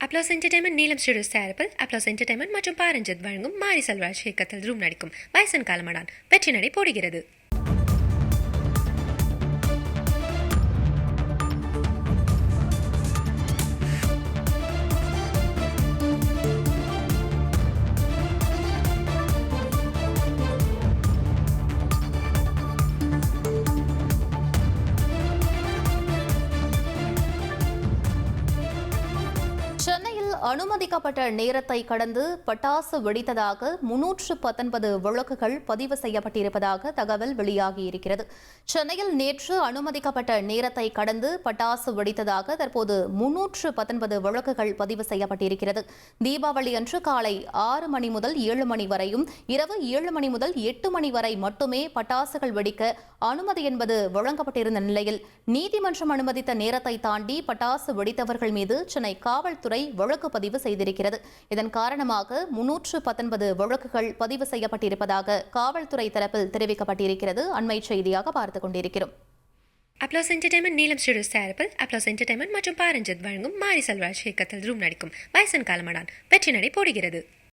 Applause entertainment நீலம் studios தயாரிப்பில் applause entertainment மற்றும் பாரஞ்சித் வழங்கும் மாரி செல்வராஜ் இயக்கத்தில் ரூம் நடிக்கும் வயசன் காலமடான் வெற்றி நடை போடுகிறது. சென்னையில் அனுமதிக்கப்பட்ட நேரத்தை கடந்து பட்டாசு வெடித்ததாக 319 வழக்குகள் பதிவு செய்யப்பட்டிருப்பதாக தகவல் வெளியாகியிருக்கிறது. சென்னையில் நேற்று அனுமதிக்கப்பட்ட நேரத்தை கடந்து பட்டாசு வெடித்ததாக தற்போது 319 வழக்குகள் பதிவு செய்யப்பட்டிருக்கிறது. தீபாவளி அன்று காலை 6 மணி முதல் 7 மணி வரையும் இரவு 7 மணி முதல் 8 மணி வரை மட்டுமே பட்டாசுகள் வெடிக்க அனுமதி என்பது வழங்கப்பட்டிருந்த நிலையில் நீதிமன்றம் அனுமதித்த நேரத்தை தாண்டி பட்டாசு வெடித்தவர்கள் மீது சென்னை காவல்துறை வழக்கு பதிவு செய்திருக்கிறது. இதன் காரணமாக 319 வழக்குகள் பதிவு செய்யப்பட்டிருப்பதாக காவல்துறை தரப்பில் தெரிவிக்கப்பட்டிருக்கிறது. அண்மை செய்தியாக பார்த்துக் கொண்டிருக்கிறோம். அப்ளாஸ் என்டர்டைன்மெண்ட் நீலம் ஸ்டுடியோஸ் தயாரிப்பில் அப்ளாஸ் என்டர்டைன்மெண்ட் மற்றும் பாரஞ்சித் வழங்கும் மாரி செல்வராஜ் இயக்கத்தில் ரூம் நடிக்கும் வயசன் காலமடான் வெற்றி நடை போடுகிறது.